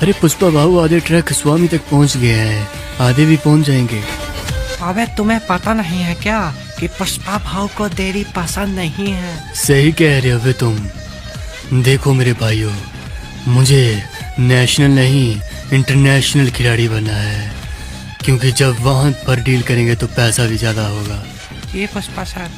अरे पुष्पा भाऊ, आधे ट्रक स्वामी तक पहुंच गया है, आधे भी पहुंच जाएंगे। अबे तुम्हें पता नहीं है क्या कि पुष्पा भाऊ को देरी पसंद नहीं है। सही कह रहे हो बे तुम। देखो मेरे भाइयों, मुझे नेशनल नहीं इंटरनेशनल खिलाड़ी बनना है, क्योंकि जब वहाँ पर डील करेंगे तो पैसा भी ज़्यादा होगा। ये पुष्पा सर,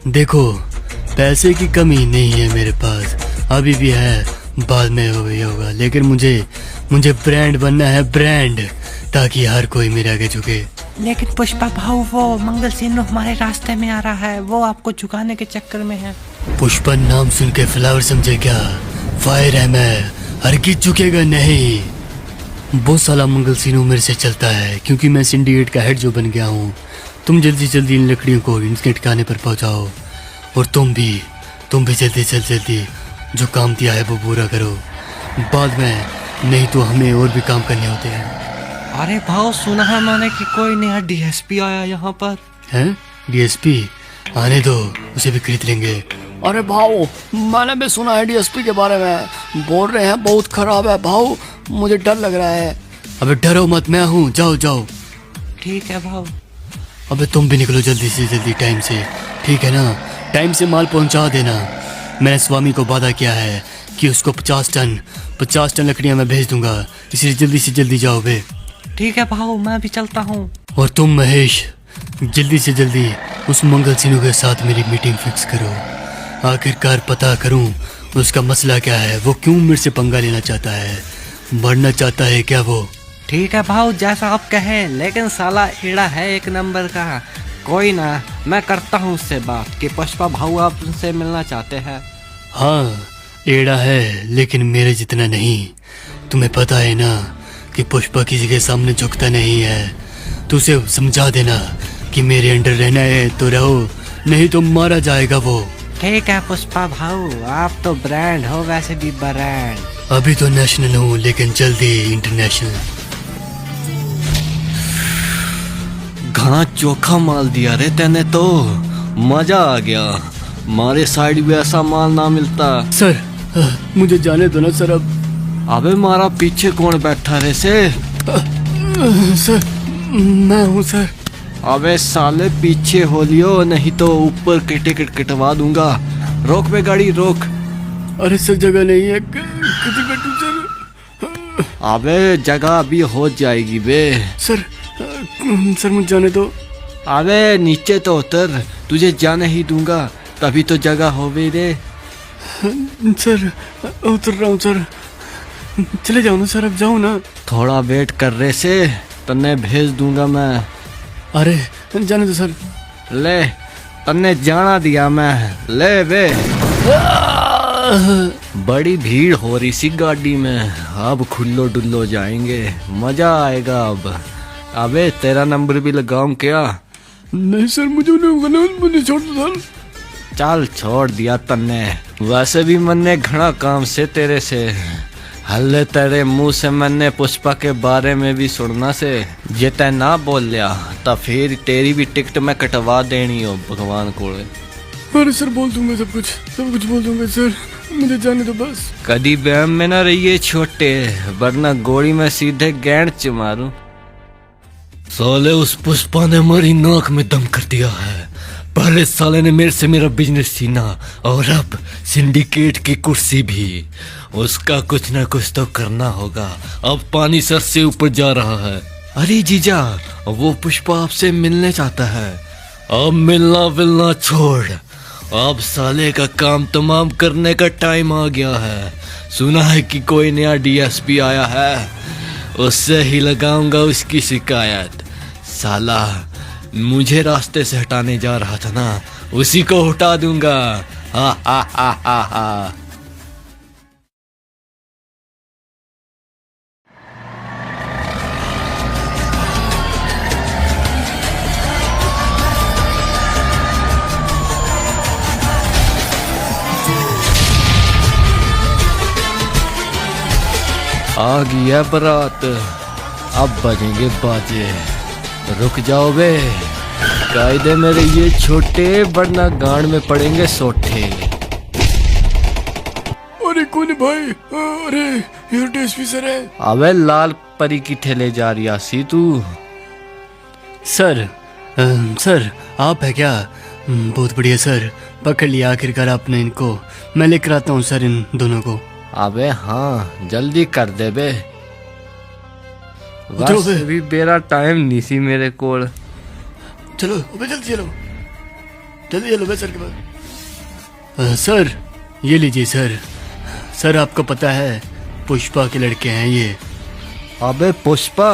देखो पैसे की कमी नहीं है मेरे पास, अभी भी है, बाद में होगा, लेकिन मुझे ब्रांड बनना है, ब्रांड, ताकि हर कोई मेरे आगे झुके। लेकिन पुष्पा भाऊ वो मंगल सिन्नू हमारे रास्ते में आ रहा है, वो आपको झुकाने के चक्कर में है। पुष्पा नाम सुन के फ्लावर समझे क्या? फायर है मैं, हरगिज झुकेगा नहीं। वो साला मंगल सिन्नू मेरे से चलता है, क्योंकि मैं सिंडिकेट का हेड जो बन गया हूँ। तुम जल्दी जल्दी इन लकड़ियों को इनके ठिकाने पर पहुँचाओ, और तुम भी जल्दी जो काम दिया है वो पूरा करो, बाद में नहीं तो हमें और भी काम करने होते हैं। अरे भाऊ, सुना है मैंने कि कोई नया डीएसपी आया यहाँ पर। हैं? डीएसपी? आने दो, उसे भी खरीद लेंगे। अरे भाऊ, मैंने भी सुना है डीएसपी के बारे में, बोल रहे हैं बहुत खराब है भाऊ, मुझे डर लग रहा है। अबे डरो मत, मैं हूँ, जाओ। ठीक है भाऊ। अबे तुम भी निकलो जल्दी से जल्दी, टाइम से, ठीक है ना? टाइम से माल पहुंचा देना। मैंने स्वामी को वादा किया है कि उसको 50 टन लकड़ियां मैं भेज दूंगा, इसलिए जल्दी से जल्दी जाओ बे। ठीक है भाऊ, मैं भी चलता हूँ। और तुम महेश, जल्दी से जल्दी उस मंगल सिन्नू के साथ मेरी मीटिंग फिक्स करो, आखिरकार पता करूं उसका मसला क्या है, वो क्यों मेरे से पंगा लेना चाहता है, मरना चाहता है क्या वो? ठीक है भाऊ, जैसा आप कहें, लेकिन साला एड़ा है एक नंबर का। कोई ना, मैं करता हूँ उससे बात कि पुष्पा भाऊ आप उनसे मिलना चाहते हैं। हाँ, एड़ा है, लेकिन मेरे जितना नहीं। तुम्हें पता है ना कि पुष्पा किसी के सामने झुकता नहीं है। तो उसे समझा देना कि मेरे अंडर रहना है तो रहो, नहीं तो मारा जाएगा वो। ठीक है पुष्पा भाऊ, आप तो ब्रांड हो, वैसे भी ब्रांड। अभी तो नेशनल हूँ, लेकिन जल्दी इंटरनेशनल। घना चोखा माल दिया रे तेने तो, मजा आ गया। मारे साइड भी ऐसा माल ना मिलता। सर मुझे जाने दो ना सर। अब अबे मारा पीछे कौन बैठा रे से? सर मैं हूँ सर। अबे साले पीछे हो लियो, नहीं तो ऊपर के टिकट कटवा दूंगा। रोक बे गाड़ी, रोक। अरे सर जगह नहीं है, किसी बैठूं सर? अबे जगह अभी हो जाएगी बे। सर मुझे जाने दो। अबे नीचे तो उतर, तुझे जाने ही दूंगा, तभी तो जगह हो बे रे। सर उतर रहा हूँ सर, चले जाओ ना सर, अब जाओ ना। थोड़ा वेट कर रहे से, तन्ने भेज दूंगा मैं। अरे जाने दो सर। ले, तन्ने जाना दिया मैं, ले बे। बड़ी भीड़ हो रही सी गाड़ी में, अब खुल्लो डुल्लो जाएंगे, मजा आएगा अब। अबे तेरा नंबर भी लगाऊं क्या? नहीं सर, मुझे छोड़ दो सर। चल छोड़ दिया तन्ने, वैसे भी मन्ने घना काम से तेरे से। हल्ले तेरे मुंह से मैंने पुष्पा के बारे में भी सुनना से, जे तै ना बोल लिया तो फिर तेरी भी टिकट मैं कटवा देनी हो भगवान को। अरे सर बोल दूंगा, सब कुछ बोल दूंगा सर, मुझे जाने दो बस। कभी बहम में ना रहिए छोटे, वरना गोली में सीधे गैंड च मारूं। साले उस पुष्पा ने मेरी नाक में दम कर दिया है। पहले साले ने मेरे से मेरा बिजनेस छीना, और अब सिंडिकेट की कुर्सी भी। उसका कुछ ना कुछ तो करना होगा। अब पानी सर से ऊपर जा रहा है। अरे जीजा, वो पुष्पा आपसे मिलने चाहता है। अब मिलना छोड़, अब साले का काम तमाम करने का टाइम आ गया है। सुना है कि कोई नया डीएसपी आया है, उससे ही लगाऊंगा उसकी शिकायत। साला मुझे रास्ते से हटाने जा रहा था ना, उसी को हटा दूंगा। हा हा हा हा हा। आ गया बारात, अब बजेंगे बाजे। रुक जाओ बे, कायदे मेरे ये छोटे, वरना गांड में पड़ेंगे सोठे। अरे कौन है भाई? अरे ये डीएसपी सर है। अबे लाल परी की ठेले जा रही सी तू। सर सर आप है क्या? बहुत बढ़िया सर, पकड़ लिया आखिरकार आपने इनको। मैं लेकर आता हूँ सर इन दोनों को। अबे हाँ जल्दी कर दे बे, उतरो बस बे। अभी मेरा टाइम नहीं सी मेरे कोल। चलो अबे जल्दी चलो, जल्दी चलो बे सर के पास। सर ये लीजिए सर। सर आपको पता है पुष्पा के लड़के हैं ये। अबे पुष्पा,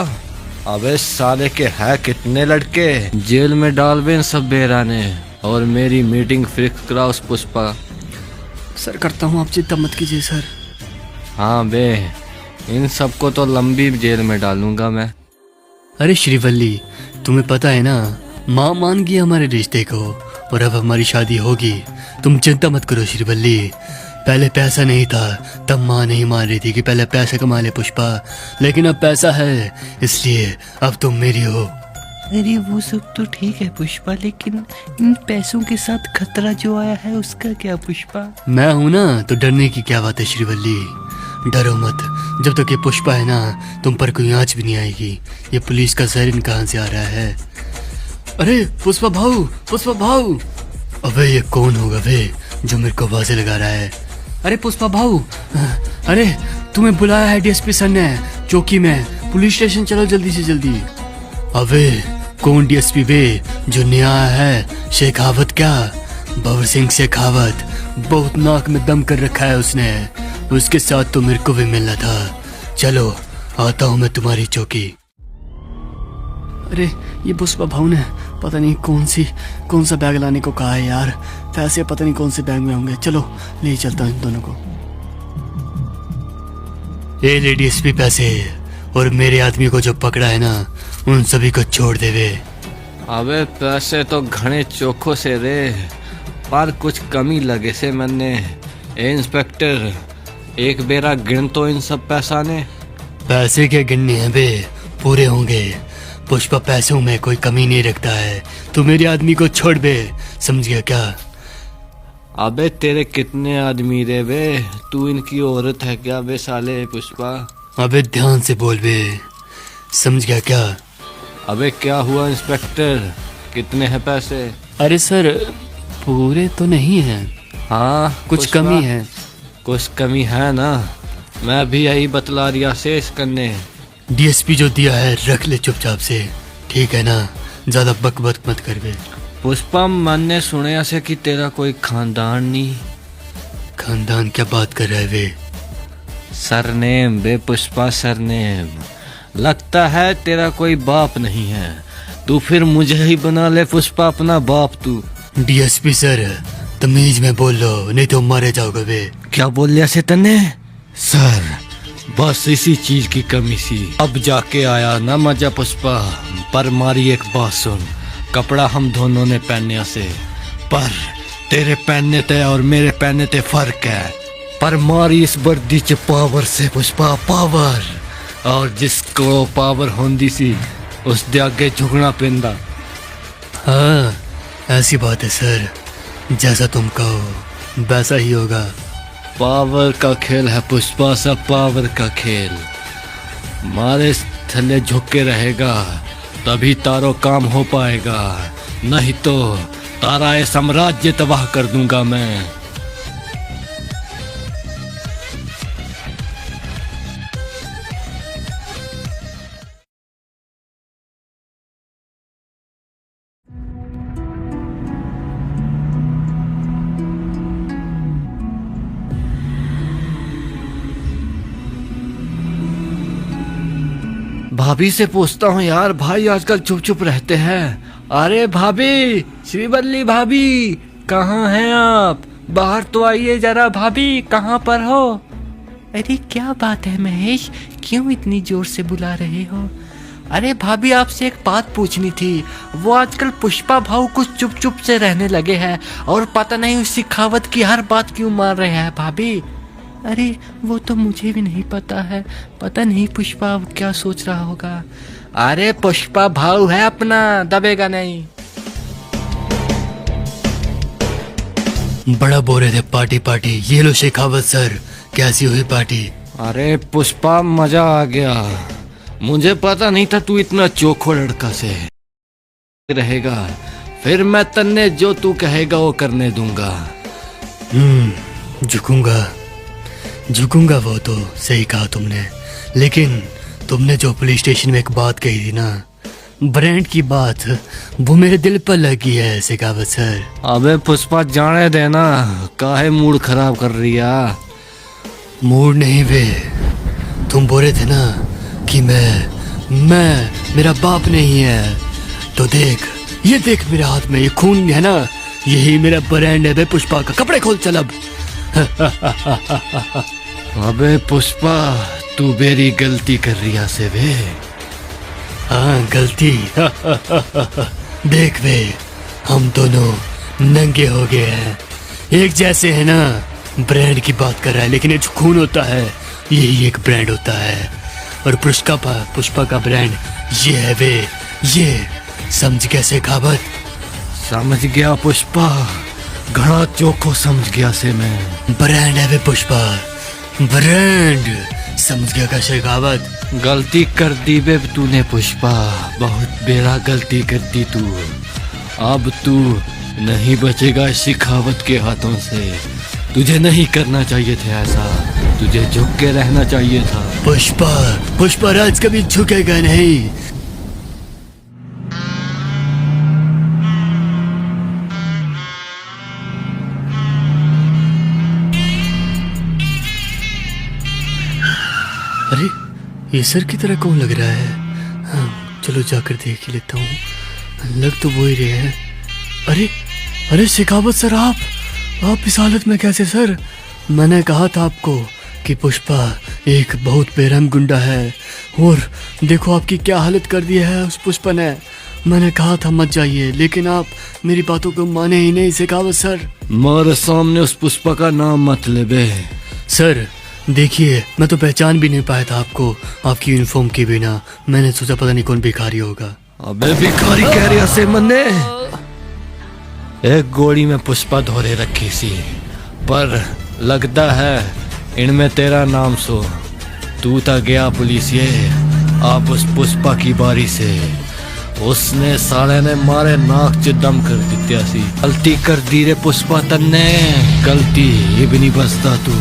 अबे साले के है कितने लड़के, जेल में डाल बे इन सब बेरा ने, और मेरी मीटिंग फिक्स करा उस पुष्पा। सर करता हूँ, आप चिंता मत कीजिए सर। हाँ बे, इन सबको तो लंबी जेल में डालूंगा मैं। अरे श्रीवल्ली, तुम्हें पता है ना, माँ मान गई हमारे रिश्ते को और अब हमारी शादी होगी। तुम चिंता मत करो श्रीवल्ली। पहले पैसा नहीं था तब माँ नहीं मान रही थी कि पहले पैसा कमा ले पुष्पा, लेकिन अब पैसा है इसलिए अब तुम मेरी हो। अरे वो सब तो ठीक है पुष्पा, लेकिन इन पैसों के साथ खतरा जो आया है उसका क्या पुष्पा? मैं हूं ना तो डरने की क्या बात है श्रीवल्ली। डरो मत, जब तक ये पुष्पा है ना तुम पर कोई आँच भी नहीं आएगी। ये पुलिस का सायरन कहाँ से आ रहा है? अरे पुष्पा भाऊ, पुष्पा भाऊ। अबे ये कौन होगा वे जो मेरे को आवाज़ें लगा रहा है? अरे पुष्पा भाऊ, अरे तुम्हें बुलाया है डीएसपी सर ने चौकी में, पुलिस स्टेशन चलो जल्दी से जल्दी। अबे कौन डीएसपी वे जो नया है? शेखावत क्या? भवर सिंह शेखावत। बहुत नाक में दम कर रखा है उसने। उसके साथ तो मेरे को भी मिलना था। चलो आता हूँ मैं तुम्हारी चौकी। अरे ये पुष्पा भाऊ ने पता नहीं कौन सा बैग लाने को कहा है यार। पैसे पता नहीं कौन से बैग में होंगे। चलो ले चलता हूँ इन दोनों को। ये ले डीएसपी पैसे, और मेरे आदमी को जो पकड़ा है ना उन सभी को छोड़ देवे। अबे पैसे तो घने चोखो से रे, पर कुछ कमी लगे से मैंने। ए इंस्पेक्टर, एक बेरा गिन तो इन सब पैसा ने। पैसे के गिनने हैं बे, पूरे होंगे। पुष्पा पैसों में कोई कमी नहीं रखता है। तू मेरे आदमी को छोड़ बे, समझ गया क्या? अबे तेरे कितने आदमी रे बे, तू इनकी औरत है क्या बे साले पुष्पा? अबे ध्यान से बोल बे, समझ गया क्या? अबे क्या हुआ इंस्पेक्टर, कितने हैं पैसे? अरे सर पूरे तो नहीं है, हाँ कुछ पुष्पा, कमी है। कुछ कमी है ना, मैं भी यही बतला रिया से इसकने। डीएसपी जो दिया है रख ले चुपचाप से, ठीक है ना? ज्यादा बक बक मत कर बे। पुष्पा मैंने सुने से कि तेरा कोई खानदान नहीं। खानदान क्या बात कर रहा है वे? सरनेम बे पुष्पा, सरनेम। लगता है तेरा कोई बाप नहीं है, तू फिर मुझे ही बना ले पुष्पा अपना बाप तू। डीएसपी सर तमीज में बोल लो, नहीं तो मारे जाओगे बे। क्या बोल लिया से तने? सर बस इसी चीज की कमी सी, अब जाके आया ना मजा पुष्पा। पर मारी एक बात सुन, कपड़ा हम दोनों ने पहने से, पर तेरे पहनने ते और मेरे पहनने ते फर्क है। पर मारी इस वर्दी च पावर से पुष्पा, पावर। और जिसको पावर होंदी सी उस दे आगे झुकना पेंदा। हाँ ऐसी बात है सर, जैसा तुम कहो वैसा ही होगा। पावर का खेल है पुष्पा, सब पावर का खेल। मारे थल्ले झुक के रहेगा तभी तारो काम हो पाएगा, नहीं तो तारा ये साम्राज्य तबाह कर दूंगा मैं। भाभी से पूछता हूँ यार, भाई आजकल चुप चुप रहते हैं। अरे भाभी, श्रीवल्ली भाभी कहाँ हैं आप? बाहर तो आइए जरा। भाभी कहाँ पर हो? अरे क्या बात है महेश, क्यों इतनी जोर से बुला रहे हो? अरे भाभी आपसे एक बात पूछनी थी। वो आजकल पुष्पा भाऊ कुछ चुप चुप से रहने लगे हैं और पता नहीं उस शेखावत की हर बात क्यों मान रहे हैं भाभी। अरे वो तो मुझे भी नहीं पता है, पता नहीं पुष्पा अब क्या सोच रहा होगा। अरे पुष्पा भाऊ है अपना, दबेगा नहीं। बड़ा बोल रहे थे पार्टी पार्टी। ये लो शेखावत सर, कैसी हुई पार्टी? अरे पुष्पा मजा आ गया। मुझे पता नहीं था तू इतना चोखो लड़का से रहेगा। फिर मैं तन्ने जो तू कहेगा वो करने दूंगा। झुकूंगा झुकूंगा, वो तो सही कहा तुमने। लेकिन तुमने जो पुलिस स्टेशन में एक बात कही थी ना, ब्रांड की बात, वो मेरे दिल पर लगी है शेखावत सर। अबे पुष्पा जाने देना, काहे मूड खराब कर रही है? मूड नहीं वे, तुम बोल रहे थे ना कि मैं मेरा बाप नहीं है। तो देख, ये देख मेरे हाथ में ये खून है ना, यही मेरा ब्रांड है बे पुष्पा का। कपड़े खोल चल अब। अबे पुष्पा, तू मेरी गलती कर रही से वे। हाँ गलती। देख वे, हम दोनों नंगे हो गए हैं, एक जैसे है ना। ब्रांड की बात कर रहा है, लेकिन ये जो खून होता है यही एक ब्रांड होता है। और पुष्पा का ब्रांड ये है वे, ये समझ गया शेखावत? समझ गया पुष्पा, घड़ा चोखो समझ गया से मैं। ब्रांड है वे पुष्पा, ब्रांड समझ गया का शेखावत? गलती कर दी बे तूने पुष्पा, बहुत बेड़ा गलती कर दी तू। अब तू नहीं बचेगा शेखावत के हाथों से। तुझे नहीं करना चाहिए था ऐसा, तुझे झुक के रहना चाहिए था। पुष्पा राज कभी झुकेगा नहीं। अरे ये सर की तरह कौन लग रहा है? हाँ, चलो जाकर देख ही लेता हूँ। लग तो वो ही रहे हैं। अरे शेखावत सर, आप इस हालत में कैसे सर? मैंने कहा था आपको कि पुष्पा एक बहुत बेरहम गुंडा है, और देखो आपकी क्या हालत कर दी है उस पुष्पा ने। मैंने कहा था मत जाइए, लेकिन आप मेरी बातों को माने ही नहीं शेखावत सर। मारे सामने उस पुष्पा का नाम मत ले बे। सर देखिए, मैं तो पहचान भी नहीं पाया था आपको, आपकी यूनिफॉर्म के बिना। मैंने सोचा पता नहीं कौन भिखारी होगा। अबे भिखारी कह रही से मन्ने। एक गोली में पुष्पा धोरे रखी सी, पर लगता है इनमें तेरा नाम सो। तू था गया पुलिस ये, आप उस पुष्पा की बारी से। उसने साले ने मारे नाक च दम कर दित्या सी। गलती कर दी रे पुष्पा तन्ने, गलती इब नहीं बसता तू।